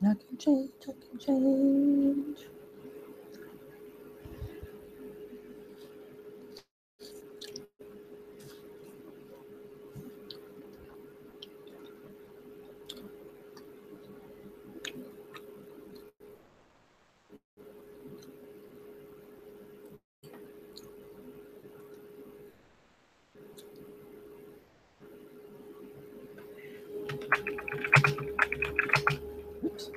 I can change, I can change. Oops.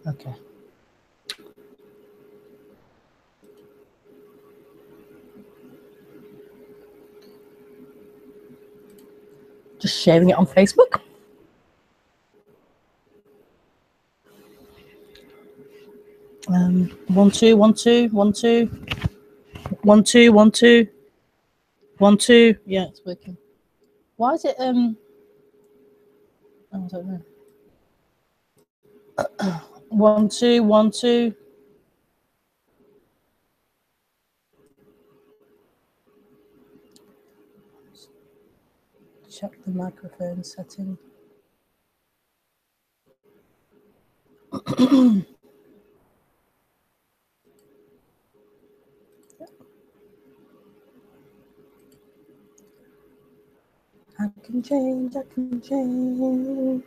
Okay. Just sharing it on Facebook. One, two, one, two, one, two. 1 2 1 2 1 2. Yeah, it's working. Why is it I don't know. 1 2 1 2. Check the microphone setting. I can change, I can change.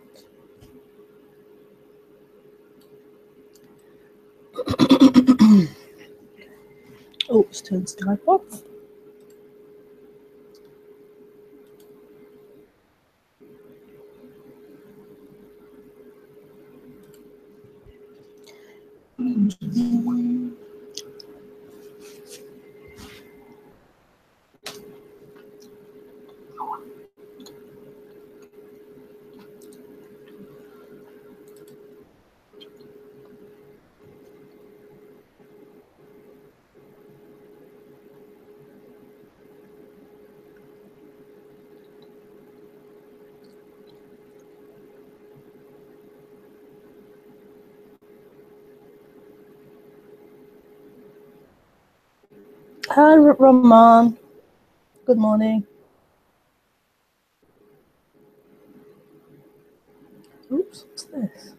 Oops, turn Skype off. Hi, Roman. Good morning. Oops, what's this?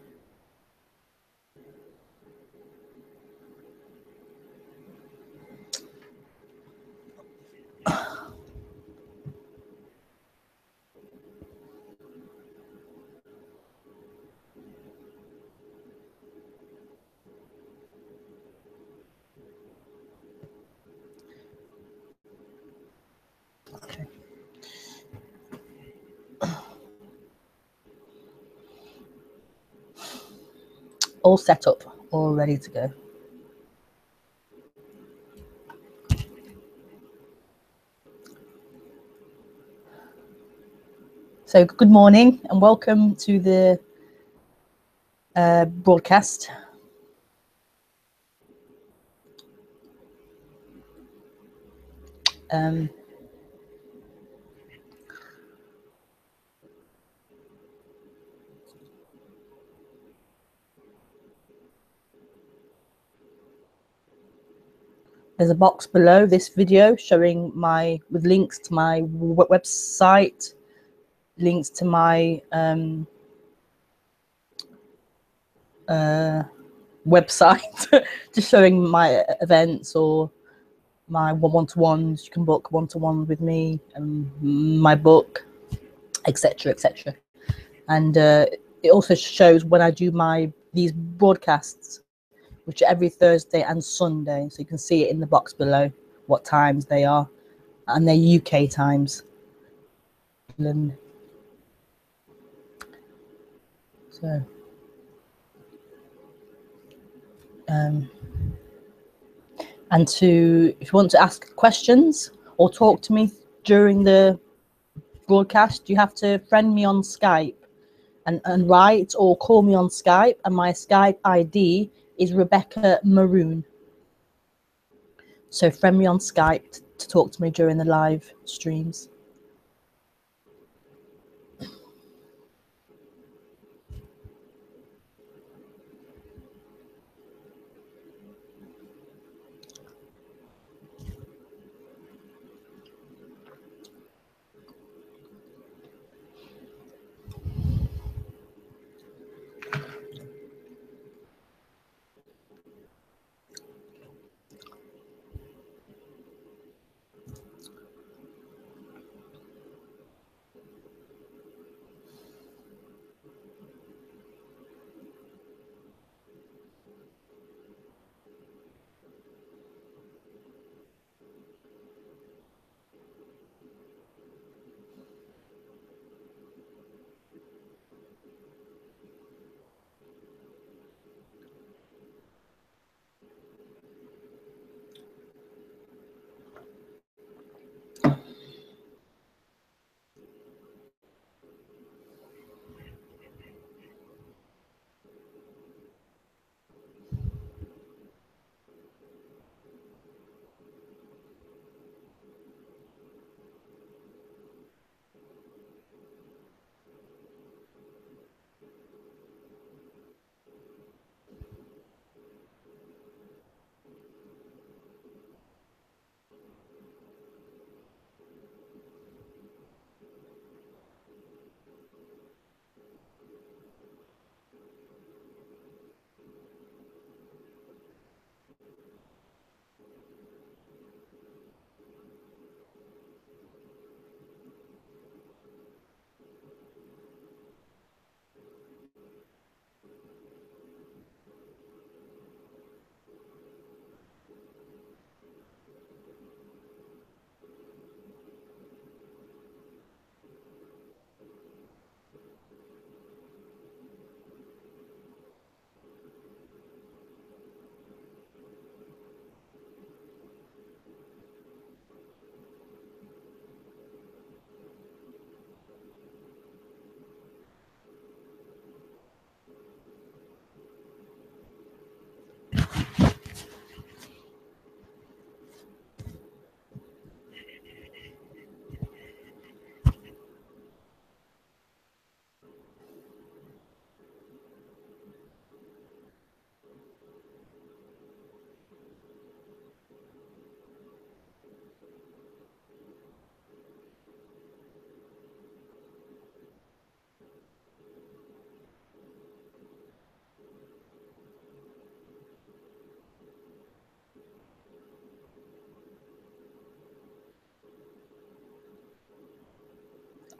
Okay. All set up, all ready to go. So good morning and welcome to the broadcast. There's a box below this video showing with links to my website, links to my website, just showing my events or my one-to-ones. You can book one-to-one with me and my book, etc., etc. And it also shows when I do these broadcasts, which are every Thursday and Sunday. So you can see it in the box below what times they are, and they're UK times. So and if you want to ask questions or talk to me during the broadcast, you have to friend me on Skype and write or call me on Skype, and my Skype ID is Rebekah Maroon. So friend me on Skype to talk to me during the live streams.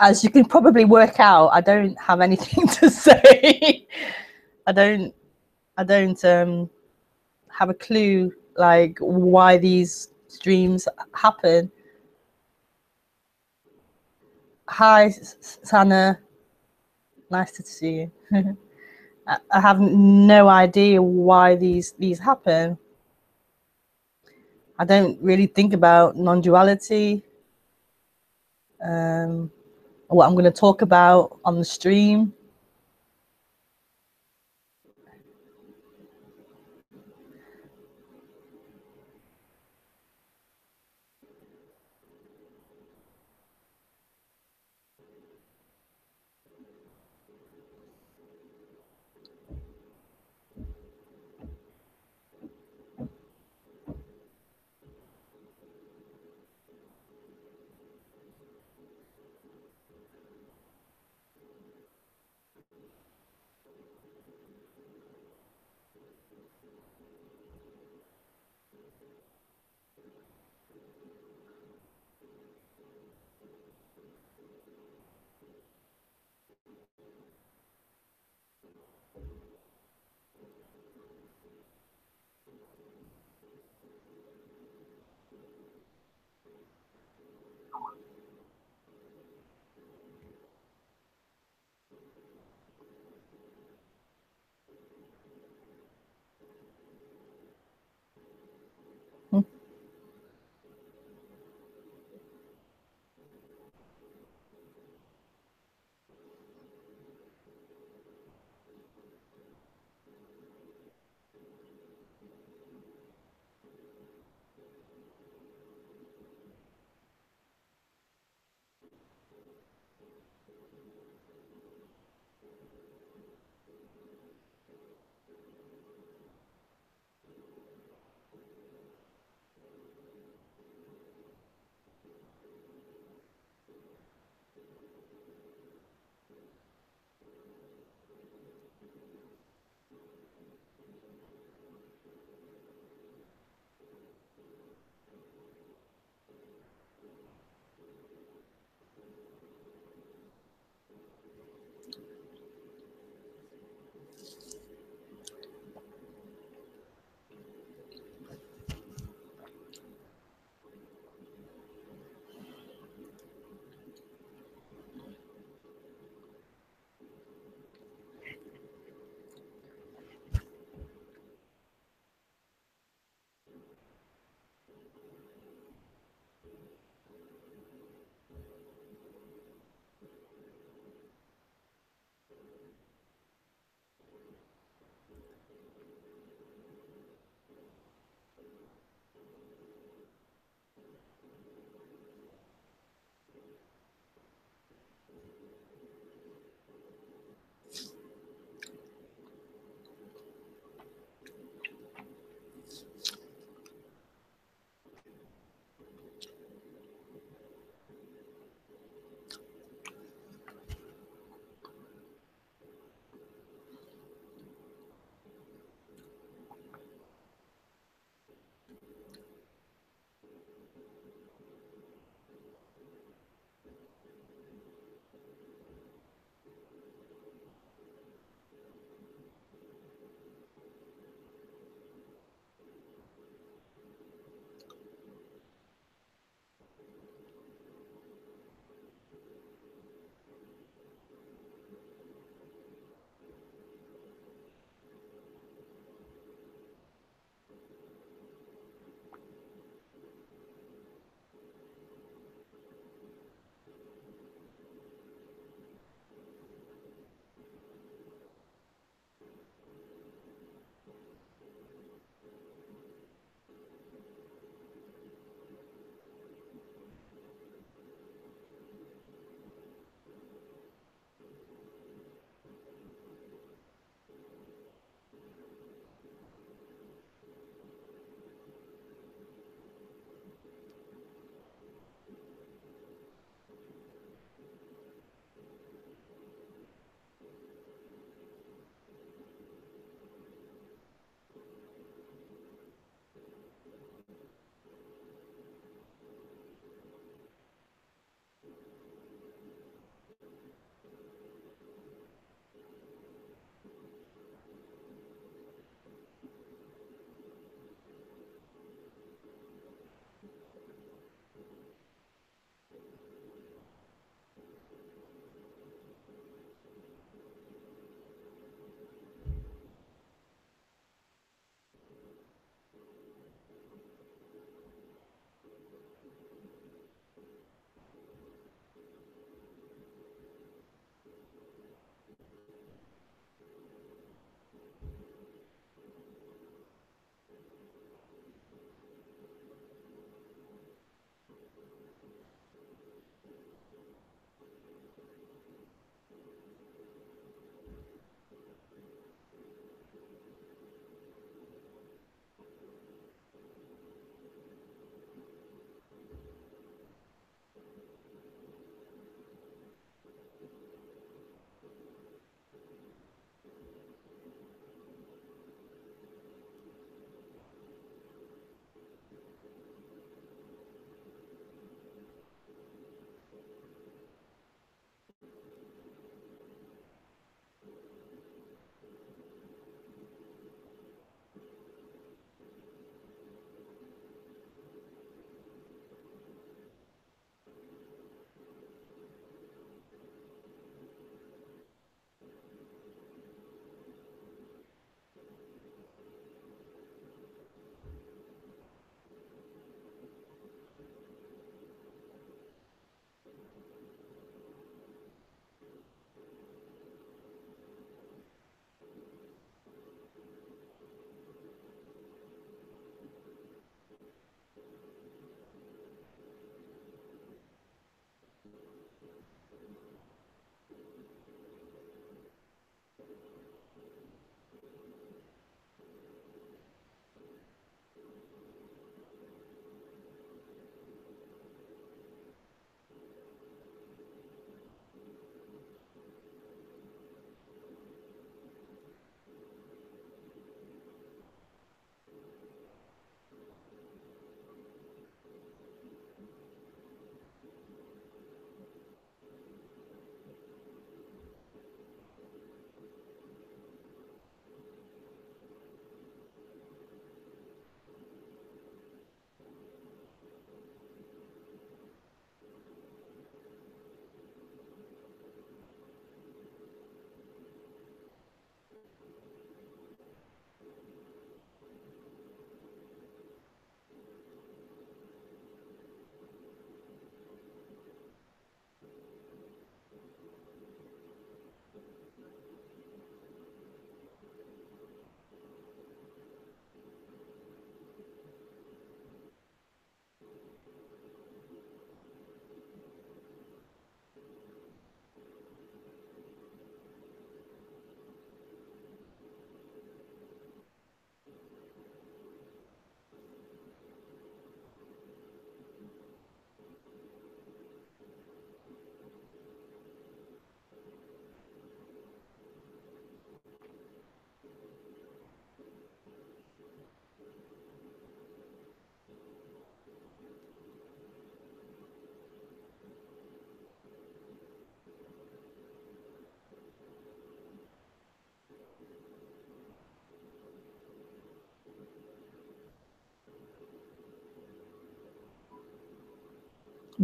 As you can probably work out, I don't have anything to say. I don't have a clue like why these streams happen. Hi, Sana. Nice to see you. I have no idea why these happen. I don't really think about non-duality. what I'm going to talk about on the stream.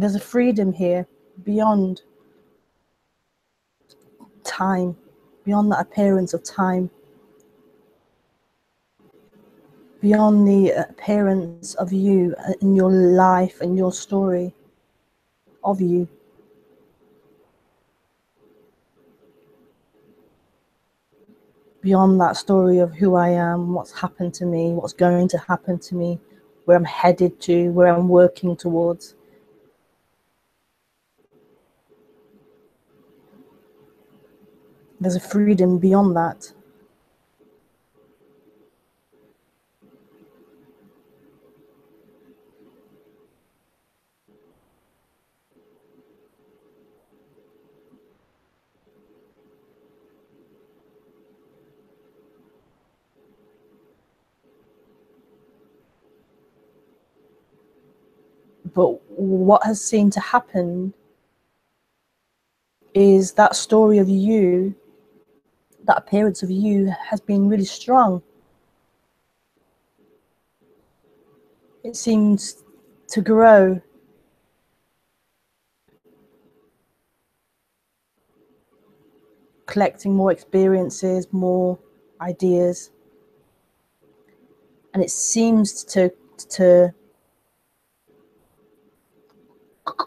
There's a freedom here beyond time, beyond that appearance of time, beyond the appearance of you and your life and your story of you. Beyond that story of who I am, what's happened to me, what's going to happen to me, where I'm headed to, where I'm working towards. There's a freedom beyond that. But what has seemed to happen is that story of you, that appearance of you has been really strong. It seems to grow. Collecting more experiences, more ideas. And it seems to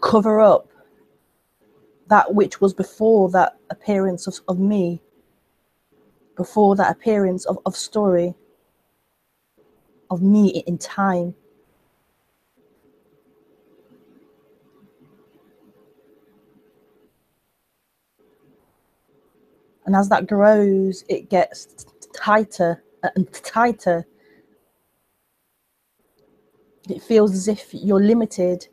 cover up that which was before that appearance of me, before that appearance of story, of me in time. And as that grows, it gets tighter and tighter. It feels as if you're limited.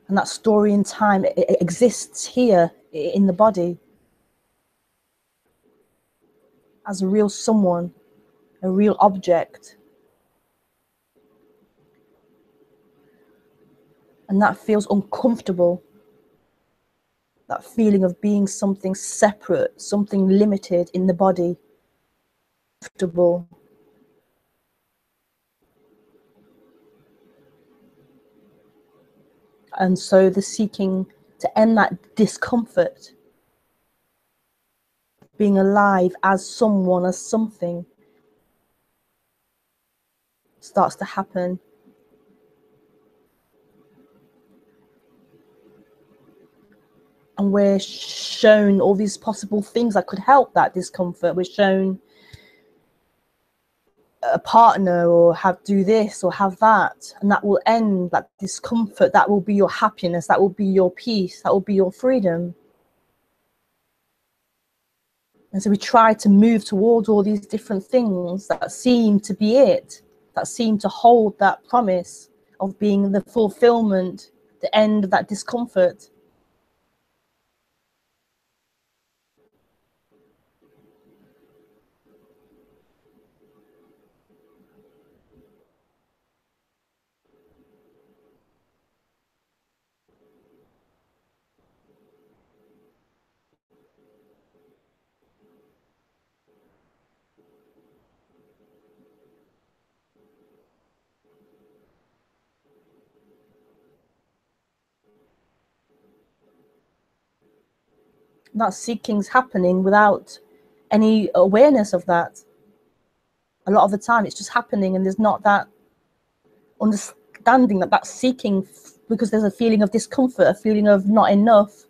And that story in time, it exists here in the body as a real someone, a real object. And that feels uncomfortable. That feeling of being something separate, something limited in the body. Comfortable. And so the seeking to end that discomfort, being alive as someone, as something, starts to happen. And we're shown all these possible things that could help that discomfort. We're shown a partner, or do this or have that, and that will end that discomfort. That will be your happiness. That will be your peace. That will be your freedom. And so we try to move towards all these different things that seem to be it, that seem to hold that promise of being the fulfillment, the end of that discomfort. That seeking's happening without any awareness of that. A lot of the time it's just happening, and there's not that understanding that that's seeking, because there's a feeling of discomfort, a feeling of not enough,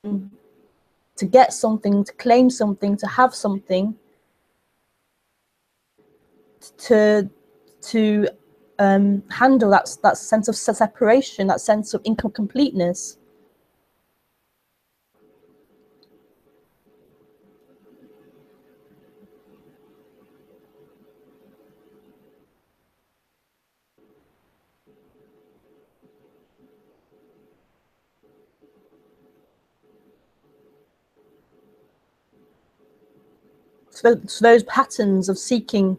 to get something, to claim something, to have something, to handle that sense of separation, that sense of incompleteness. So those patterns of seeking,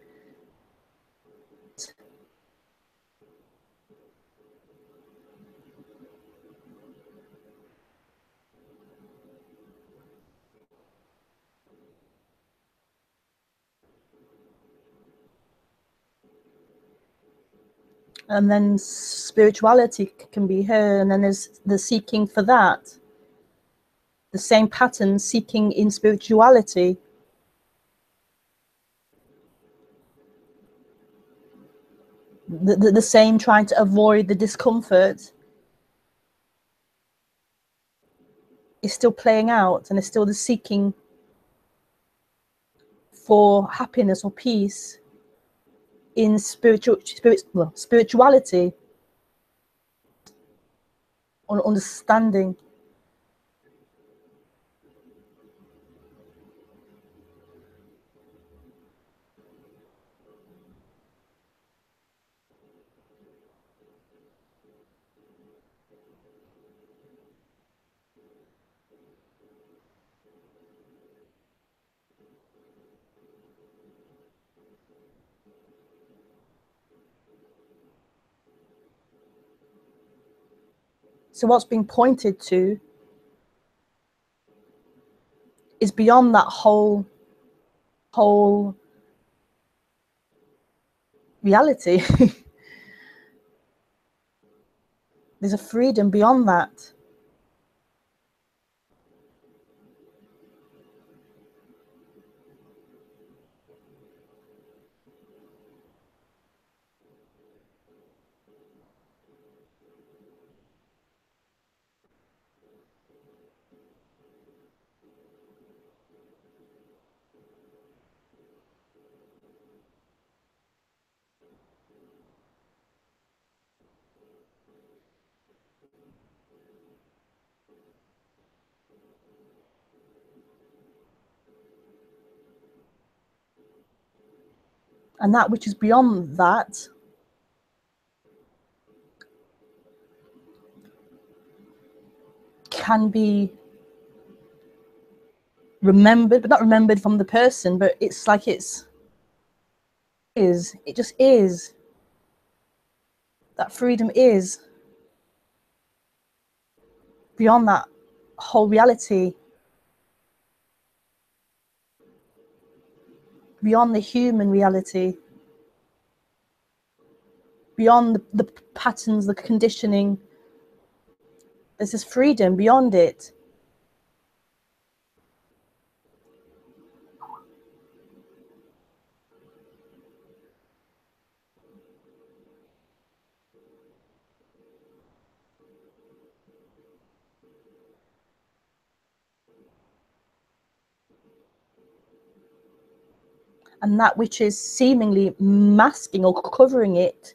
And then spirituality can be her, and then there's the seeking for that. The same pattern seeking in spirituality. The same trying to avoid the discomfort is still playing out, and it's still the seeking for happiness or peace in spirituality, or understanding. So what's being pointed to is beyond that whole reality. There's a freedom beyond that. And that which is beyond that can be remembered, but not remembered from the person, but it's like it just is. That freedom is beyond that whole reality, beyond the human reality, beyond the patterns, the conditioning. There's this freedom beyond it. And that which is seemingly masking or covering it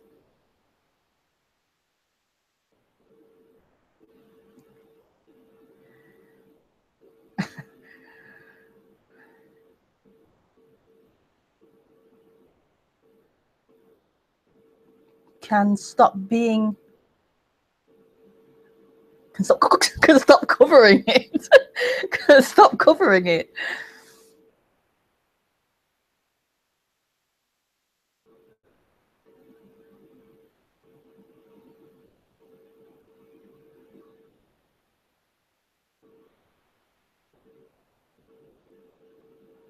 can stop being, can stop covering it. Can stop covering it.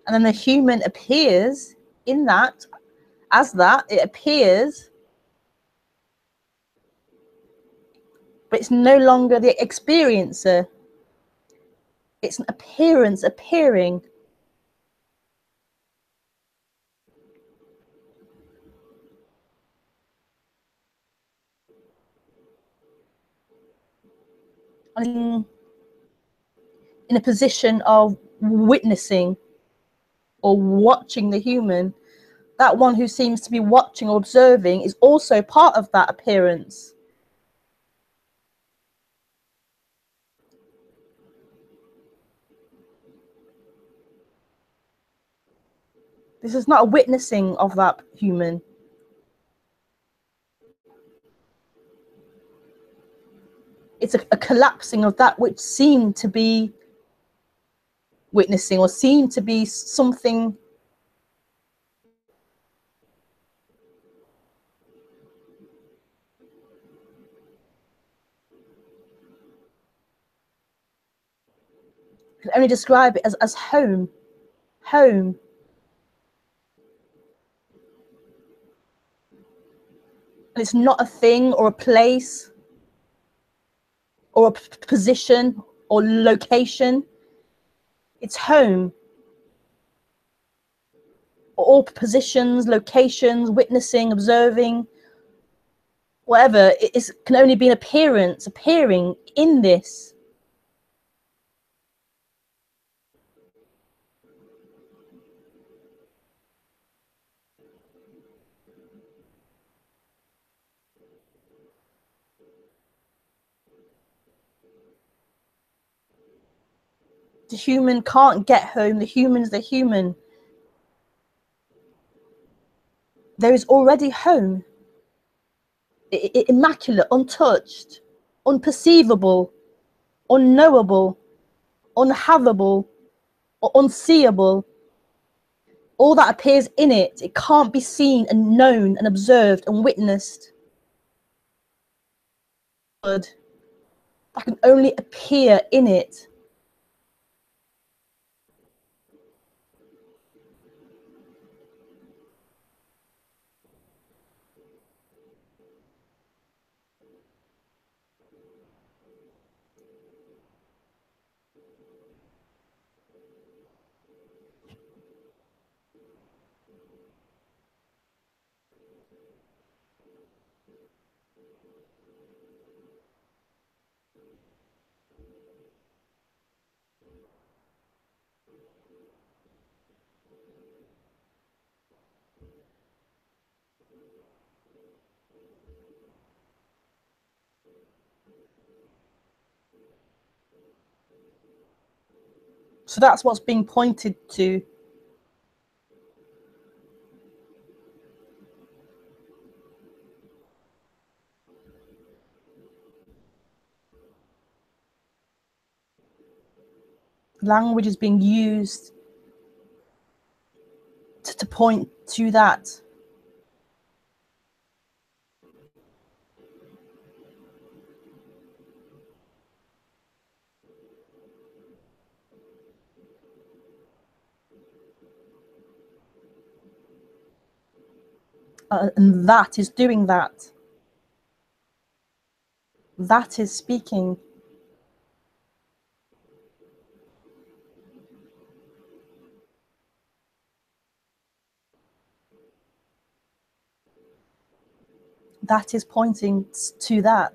And then the human appears in that, as that, it appears, but it's no longer the experiencer. It's an appearance appearing. And in a position of witnessing or watching the human, that one who seems to be watching or observing is also part of that appearance. This is not a witnessing of that human. It's a collapsing of that which seemed to be witnessing or seemed to be something can only describe it as home. And it's not a thing or a place or a position or location. It's home. All positions, locations, witnessing, observing, whatever. It can only be an appearance, appearing in this. The human can't get home. The human's the human. There is already home. Immaculate, untouched, unperceivable, unknowable, unhavable, or unseeable. All that appears in it, it can't be seen and known and observed and witnessed. That can only appear in it. So that's what's being pointed to. Language is being used to point to that. And that is doing that. That is speaking. That is pointing to that.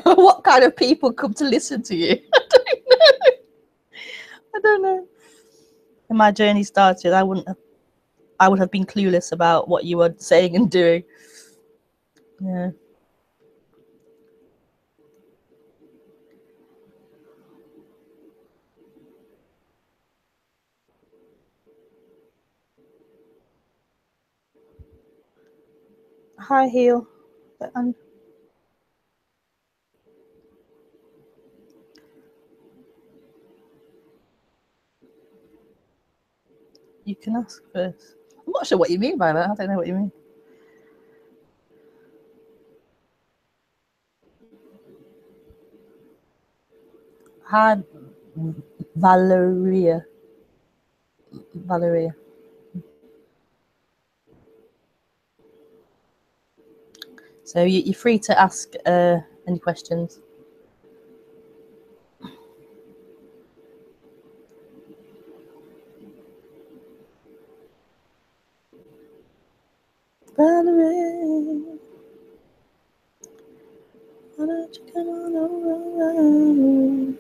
What kind of people come to listen to you? I don't know. When my journey started, I would have been clueless about what you were saying and doing. Yeah. High heel. You can ask first. I'm not sure what you mean by that. I don't know what you mean. Hi, Valeria. Valeria. So you're free to ask any questions. Valerie, why don't you come on over?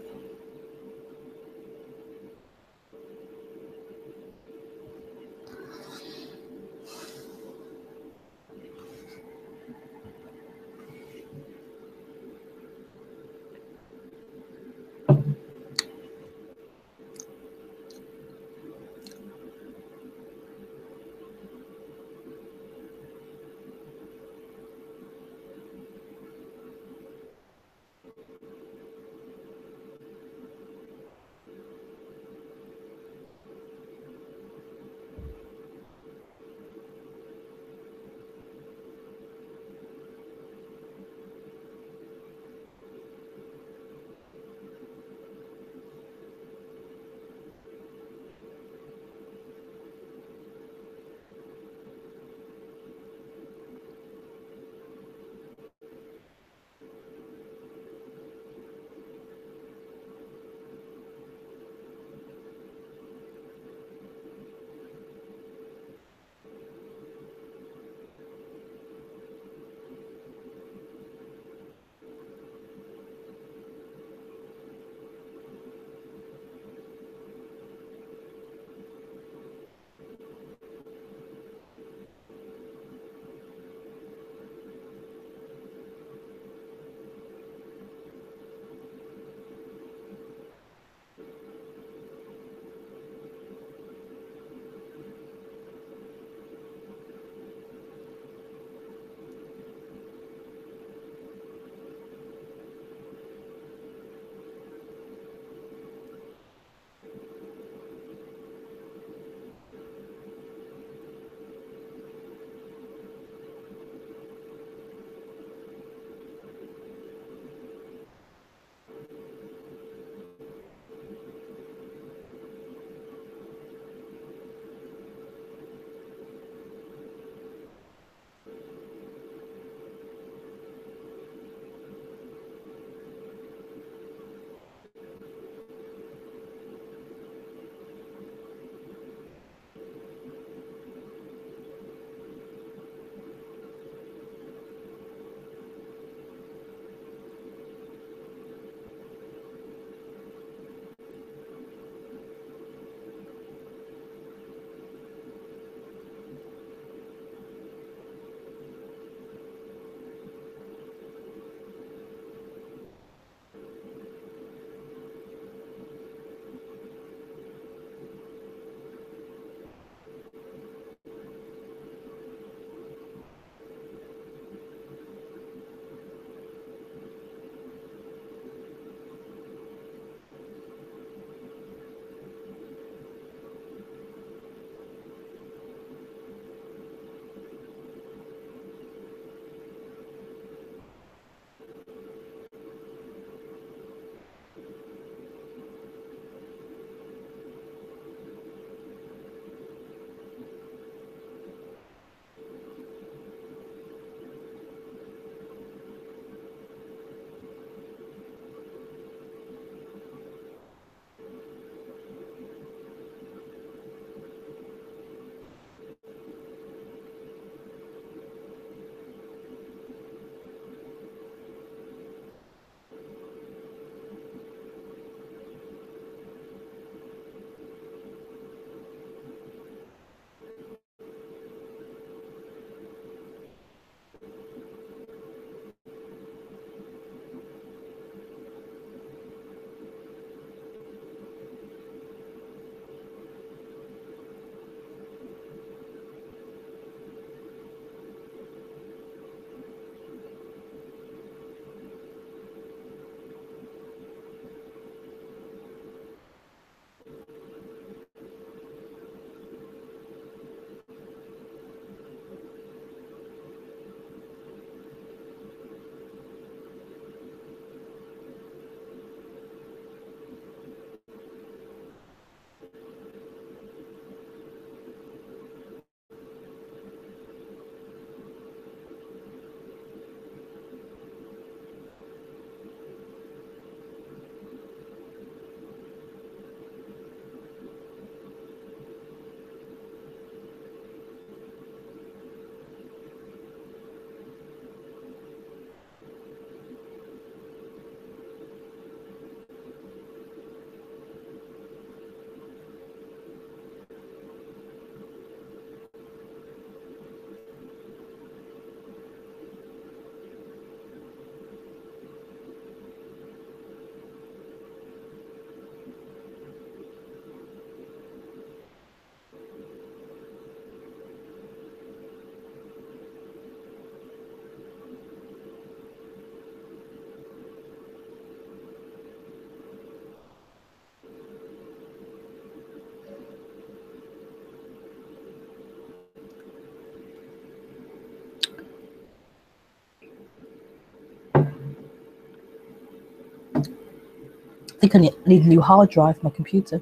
think I need a new hard drive for my computer.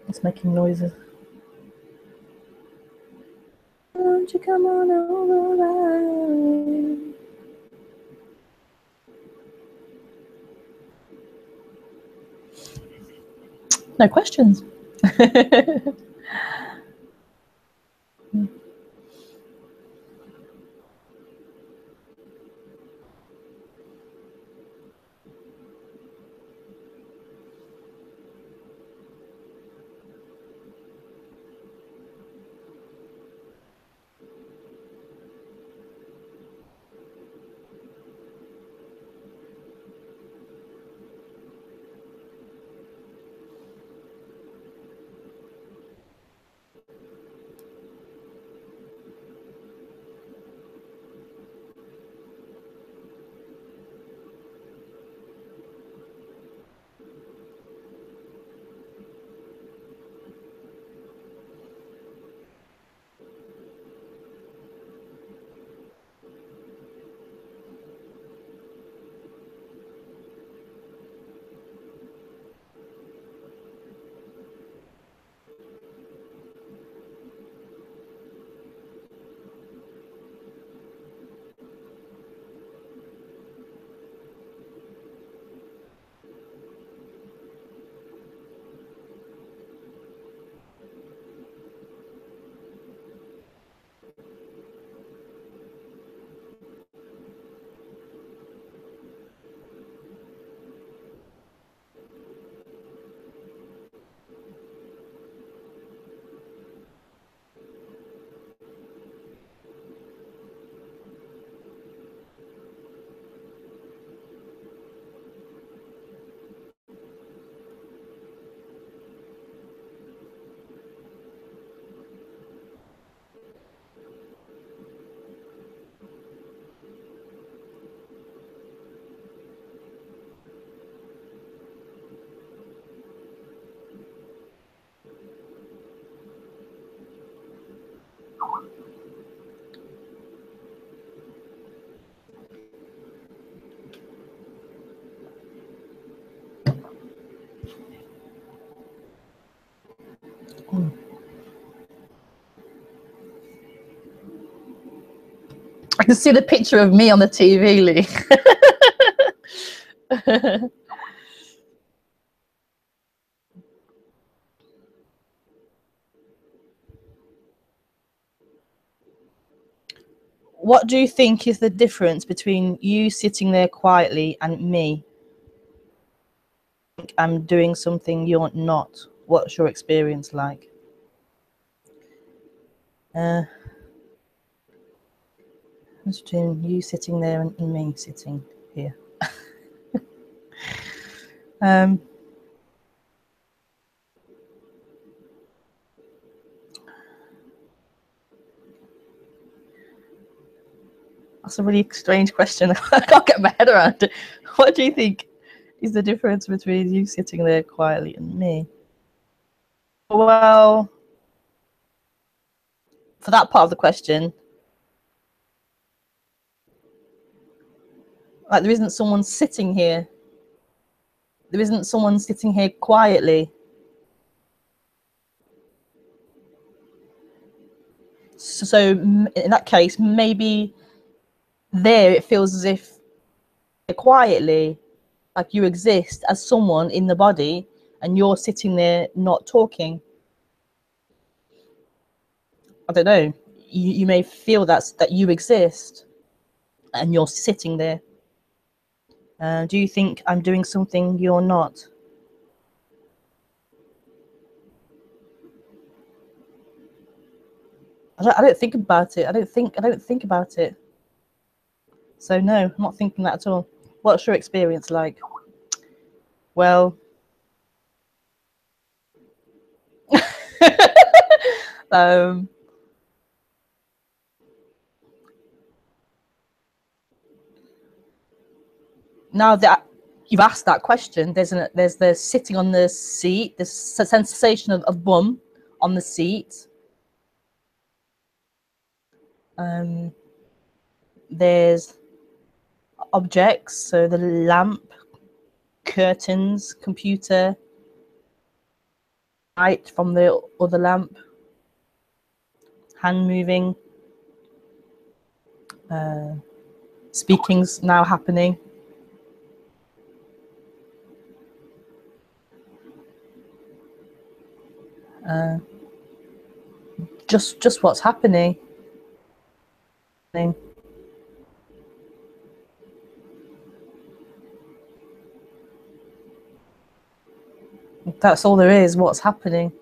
It's making noises. Won't you come on over? No questions. I can see the picture of me on the TV, Lee. What do you think is the difference between you sitting there quietly and me? I'm doing something you're not. What's your experience like? Between you sitting there and me sitting here. That's a really strange question. I can't get my head around it. What do you think is the difference between you sitting there quietly and me? Well, for that part of the question, like there isn't someone sitting here. There isn't someone sitting here quietly. So in that case, maybe there it feels as if quietly, like you exist as someone in the body and you're sitting there not talking. I don't know. You may feel that you exist and you're sitting there. Do you think I'm doing something you're not? I don't think about it. I don't think about it. So no, I'm not thinking that at all. What's your experience like? Well, now that you've asked that question, there's the sitting on the seat, the sensation of bum on the seat. There's objects, so the lamp, curtains, computer, light from the other lamp, hand moving, speaking's now happening. Just what's happening. That's all there is, what's happening.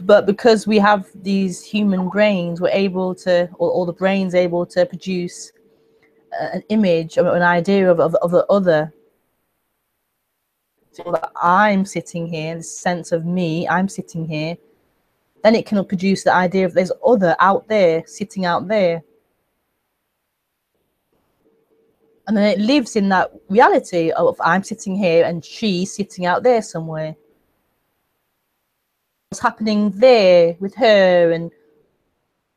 But because we have these human brains, we're able to, or the brain's able to produce an image, an idea of the other. So that I'm sitting here, the sense of me, I'm sitting here. Then it can produce the idea of there's other out there, sitting out there. And then it lives in that reality of I'm sitting here and she's sitting out there somewhere. What's happening there with her, and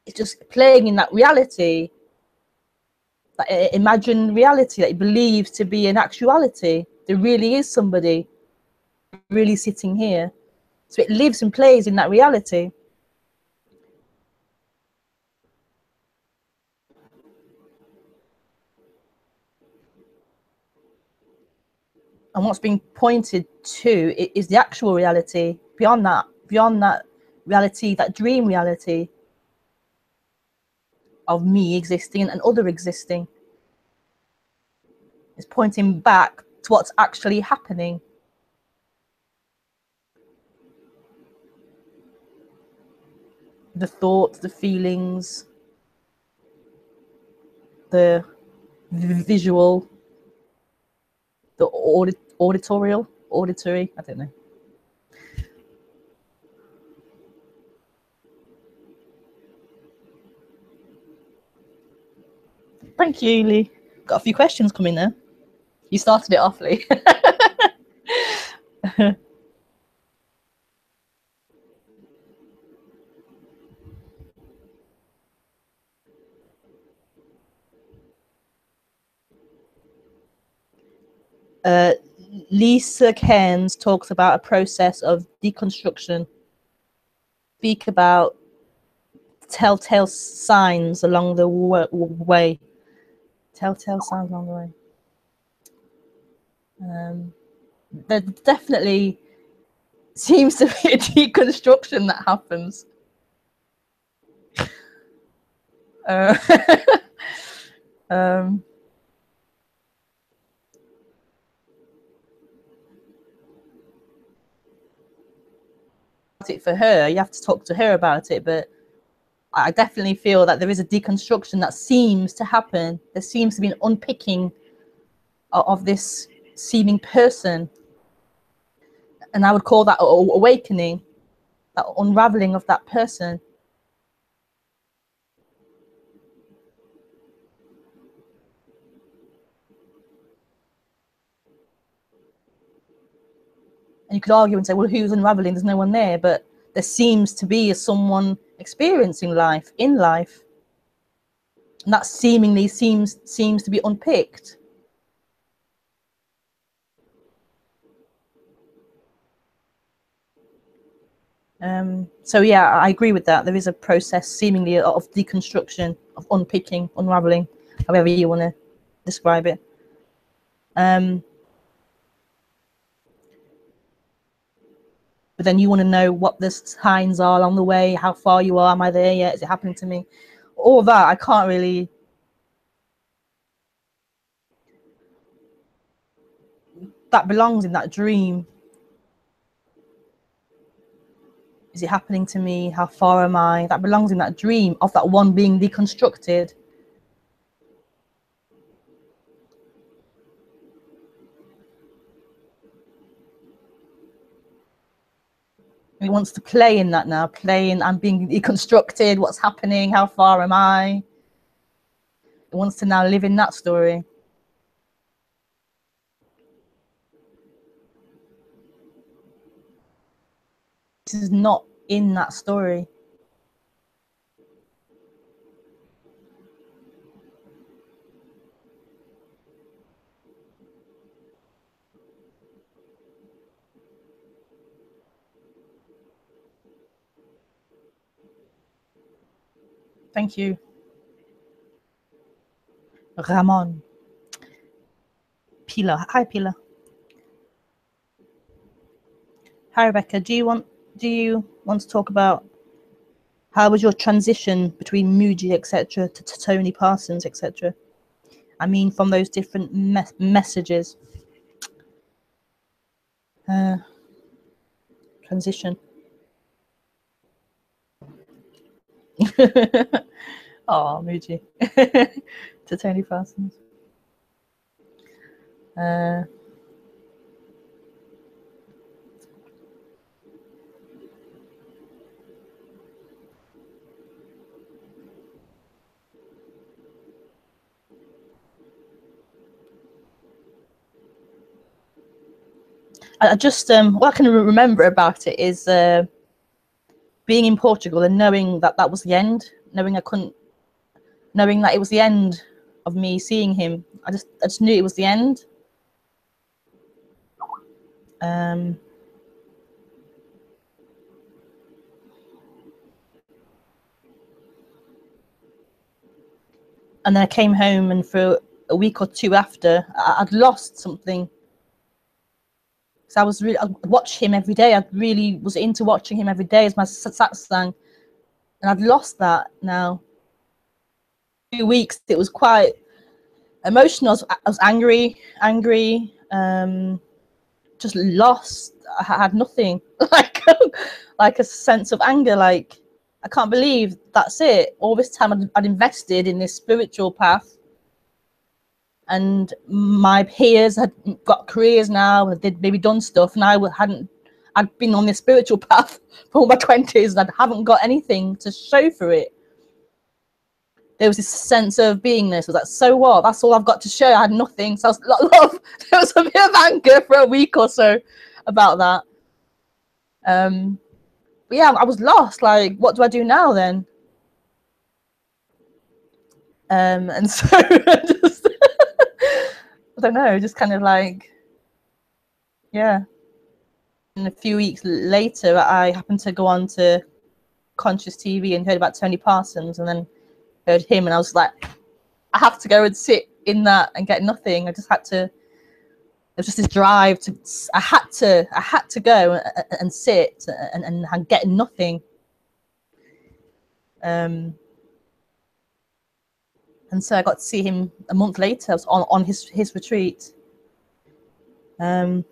it's just playing in that reality, that imagined reality that it believes to be an actuality. There really is somebody really sitting here. So it lives and plays in that reality. And what's being pointed to is the actual reality. Beyond that reality, that dream reality of me existing and other existing, is pointing back to what's actually happening. The thoughts, the feelings, the visual, the auditory, I don't know. Thank you, Lee. Got a few questions coming there. You started it off, Lee. Lisa Cairns talks about a process of deconstruction. Speak about telltale signs along the way. Telltale signs along the way. There definitely seems to be a deconstruction that happens. It for her, you have to talk to her about it, but I definitely feel that there is a deconstruction that seems to happen. There seems to be an unpicking of this seeming person, and I would call that awakening, that unraveling of that person. And you could argue and say, well, who's unraveling? There's no one there, but there seems to be someone experiencing life, in life, and that seemingly seems to be unpicked. So yeah, I agree with that. There is a process seemingly of deconstruction, of unpicking, unraveling, however you want to describe it. But then you want to know what the signs are along the way, how far you are, am I there yet, is it happening to me? All that, I can't really... That belongs in that dream. Is it happening to me? How far am I? That belongs in that dream of that one being deconstructed. It wants to play in that now, playing, I'm being deconstructed, what's happening, how far am I? It wants to now live in that story. This is not in that story. Thank you. Ramon. Pila. Hi, Pila. Hi, Rebekah. Do you want to talk about how was your transition between Muji, etc., to Tony Parsons, etc.? I mean, from those different messages. Transition. Oh, Muji. To Tony Parsons. I just what I can remember about it is being in Portugal and knowing that that was the end, knowing that it was the end of me seeing him. I just knew it was the end. And then I came home, and for a week or two after, I'd lost something. So I'd watch him every day. I really was into watching him every day as my satsang, and I'd lost that now. 2 weeks, it was quite emotional. I was angry, just lost. I had nothing, like a sense of anger. Like, I can't believe that's it. All this time I'd invested in this spiritual path, and my peers had got careers now, and they'd maybe done stuff, and I'd been on this spiritual path for all my 20s, and I haven't got anything to show for it. There was this sense of beingness. I was like, so what? That's all I've got to show. I had nothing. So there was a bit of anger for a week or so about that. But yeah, I was lost. Like, what do I do now then? And so I just, I don't know, just kind of like, yeah. And a few weeks later, I happened to go on to Conscious TV and heard about Tony Parsons, and then heard him, and I was like, I have to go and sit in that and get nothing. I just had to. There was just this drive to. I had to go and sit and get nothing. And so I got to see him a month later. I was on his retreat. That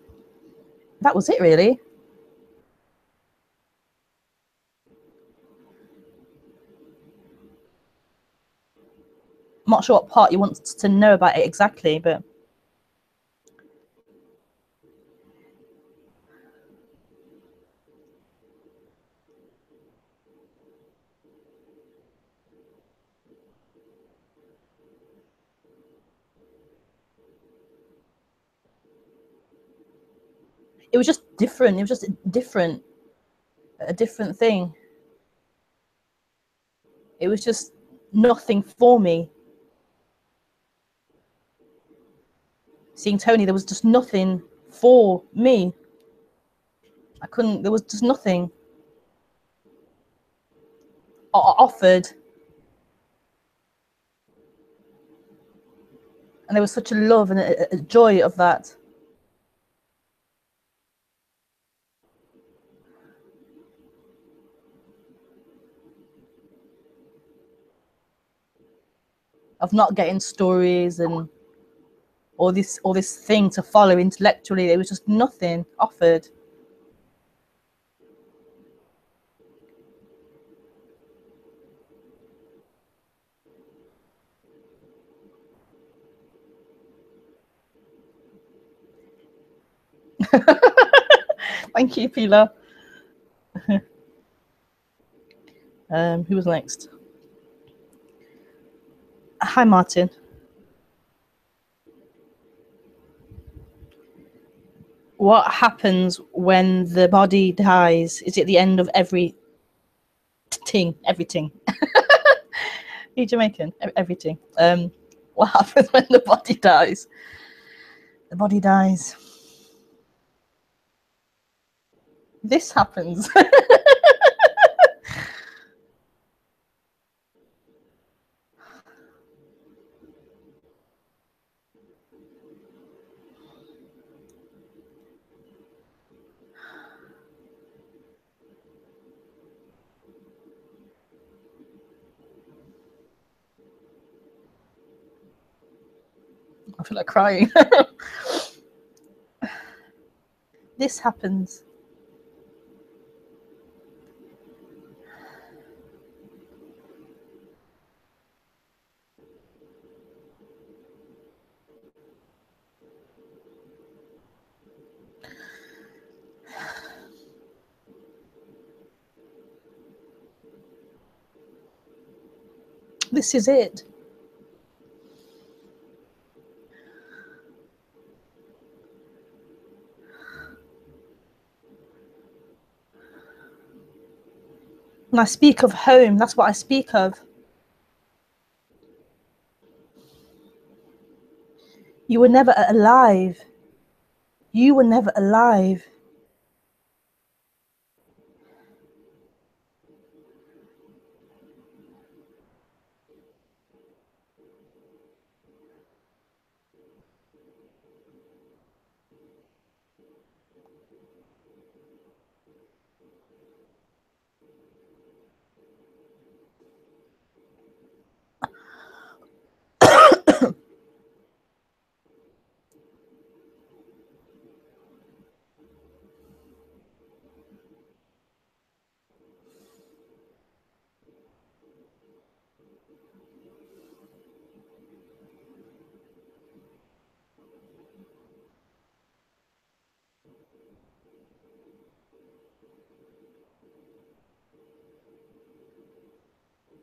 was it, really. I'm not sure what part you want to know about it exactly, but it was just different. It was just a different thing. It was just nothing for me. Seeing Tony, there was just nothing for me. I couldn't, there was just nothing offered. And there was such a love and a joy of that. Of not getting stories and all this thing to follow intellectually. There was just nothing offered. Thank you, Pila. Who was next? Hi, Martin. What happens when the body dies? Is it the end of everything? Everything. Are you Jamaican? Everything. What happens when the body dies? The body dies. This happens. I feel like crying. This happens. This is it. When I speak of home, that's what I speak of. You were never alive. You were never alive.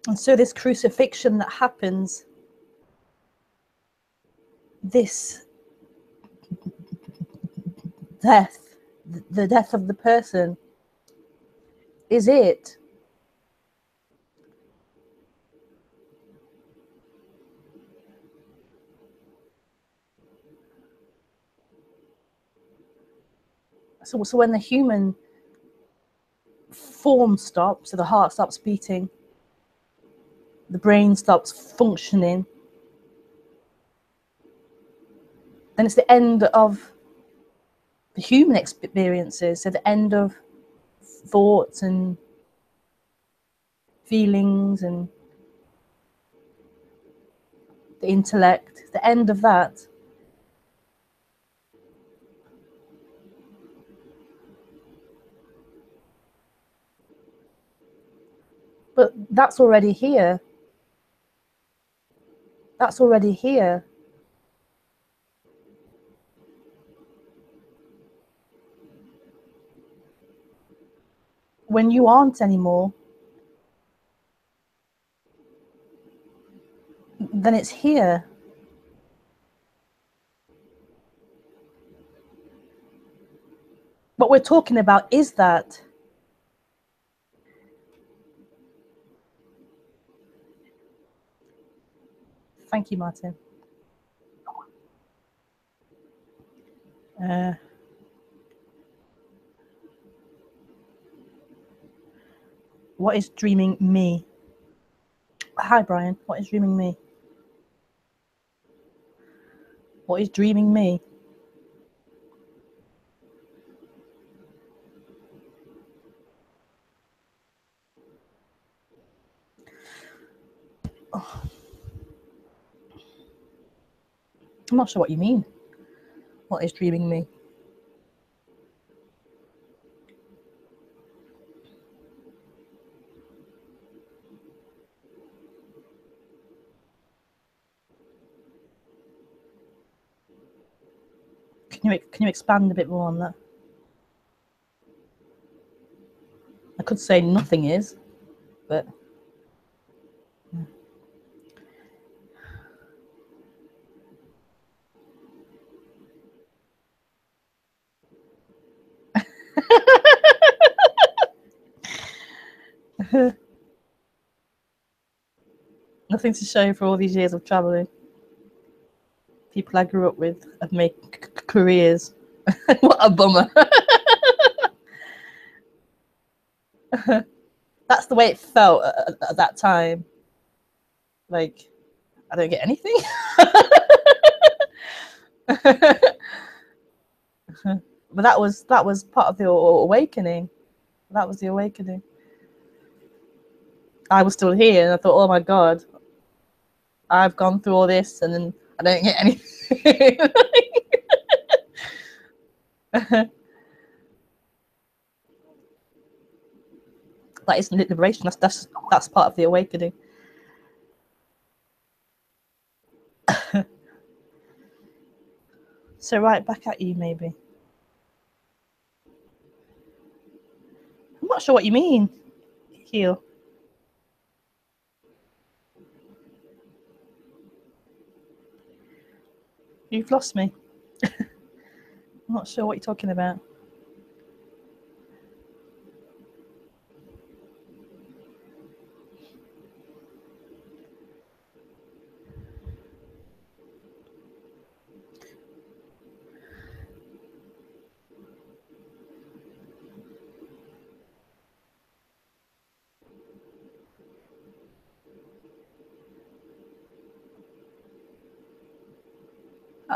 And so this crucifixion that happens, this death, the death of the person, is it. So when the human form stops, so the heart stops beating, the brain stops functioning, then it's the end of the human experiences, so the end of thoughts and feelings and the intellect, the end of that. But that's already here. That's already here. When you aren't anymore, then it's here. What we're talking about is that. Thank you, Martin. What is dreaming me? Hi, Brian. What is dreaming me? What is dreaming me? Oh. I'm not sure what you mean. What is dreaming me? Can you expand a bit more on that? I could say nothing is, but nothing to show for all these years of traveling. People I grew up with have made careers. What a bummer. That's the way it felt at that time. Like, I don't get anything. But that was part of the awakening. That was the awakening. I was still here and I thought, oh my God, I've gone through all this and then I don't get anything. That isn't liberation. That's part of the awakening. So right back at you, maybe. I'm not sure what you mean. Heal. You've lost me. I'm not sure what you're talking about.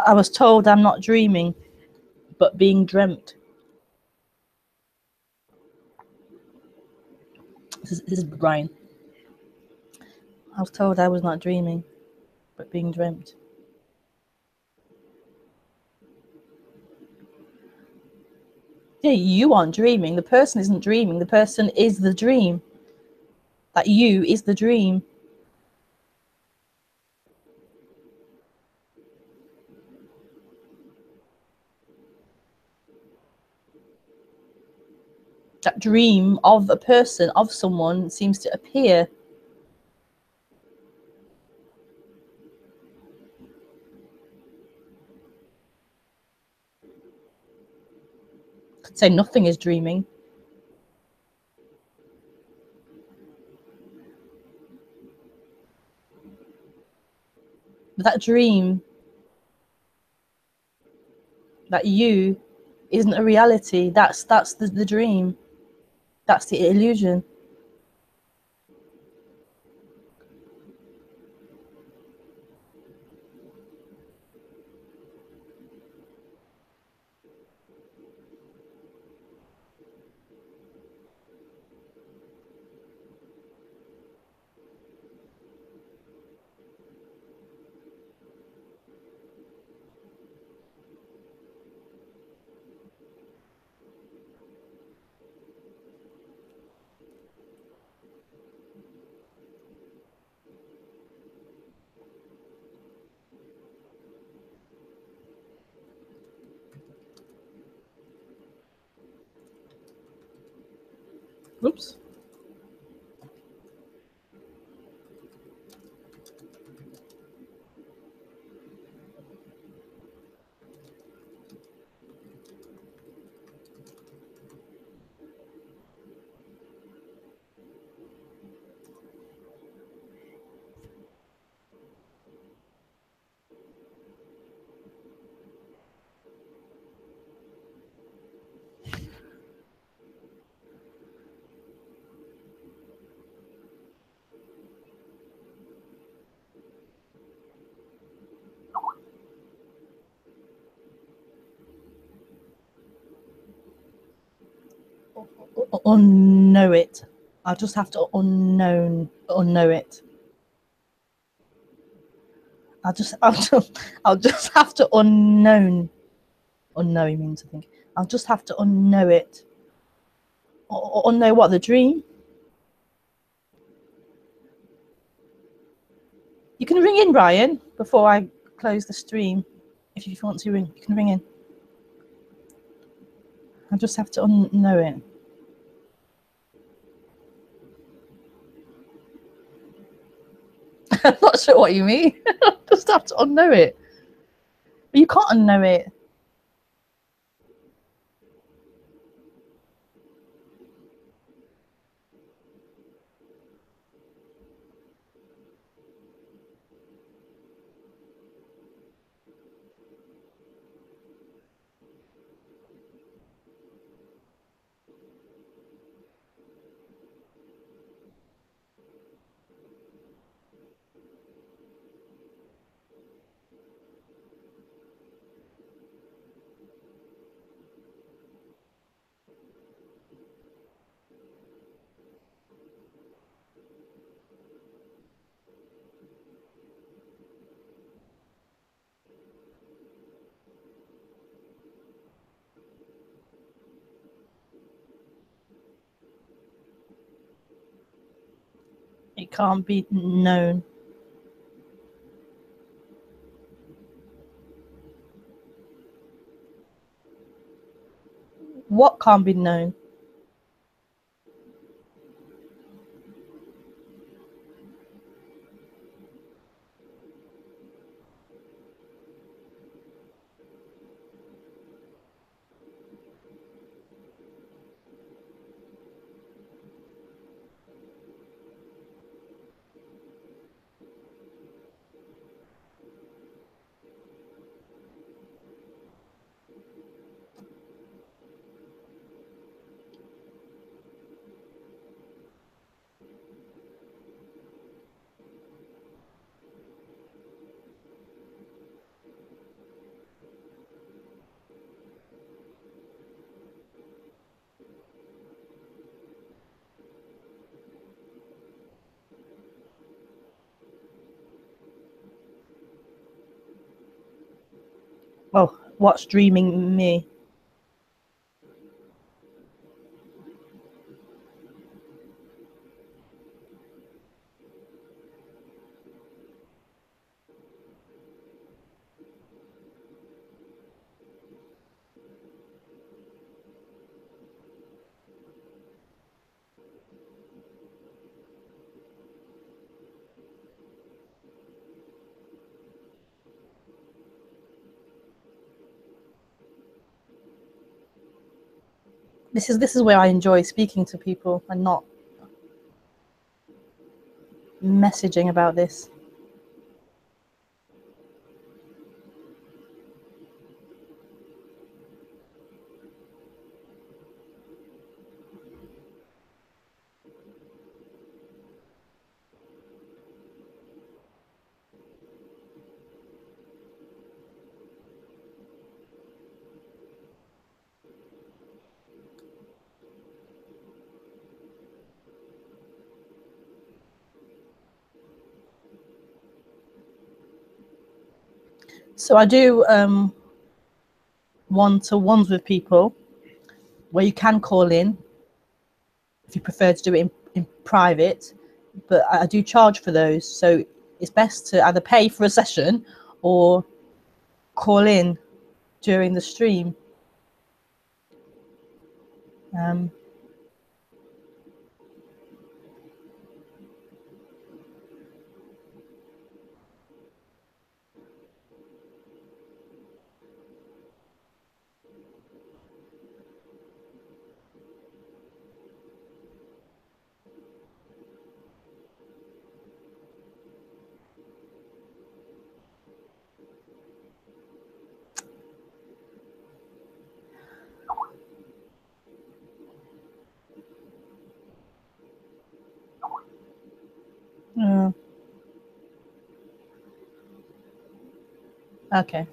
I was told I'm not dreaming, but being dreamt. This is Brian. I was told I was not dreaming, but being dreamt. Yeah, you aren't dreaming. The person isn't dreaming. The person is the dream. That you is the dream. That dream of a person, of someone, seems to appear. Could say nothing is dreaming. But that dream, that you, isn't a reality. That's the dream. That's the illusion. Oops. Unknow it. I'll just have to unknow it. I'll just have to unknown. Unknowing means, I think. I'll just have to unknow it. Unknow what? The dream? You can ring in, Brian, before I close the stream. If you want to ring, you can ring in. I'll just have to unknow it. I'm not sure what you mean. Just have to unknow it. But you can't unknow it. can't be known. What can't be known? Oh, what's dreaming me? This is where I enjoy speaking to people and not messaging about this. So I do one-to-ones with people where you can call in if you prefer to do it in private, but I do charge for those. So it's best to either pay for a session or call in during the stream. Okay.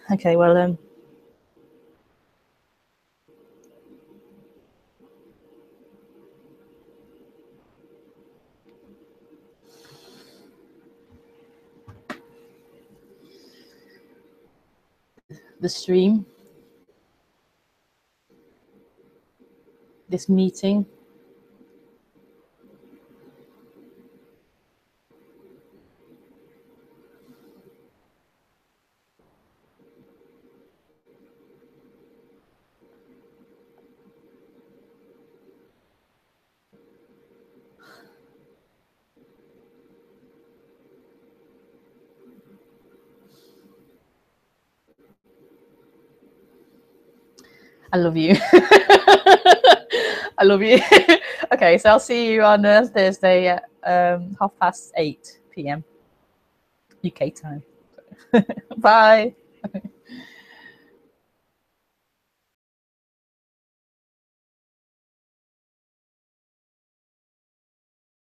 Okay, well, the stream, this meeting. I love you. I love you. Okay, so I'll see you on Thursday at 8:30 p.m. UK time. Bye.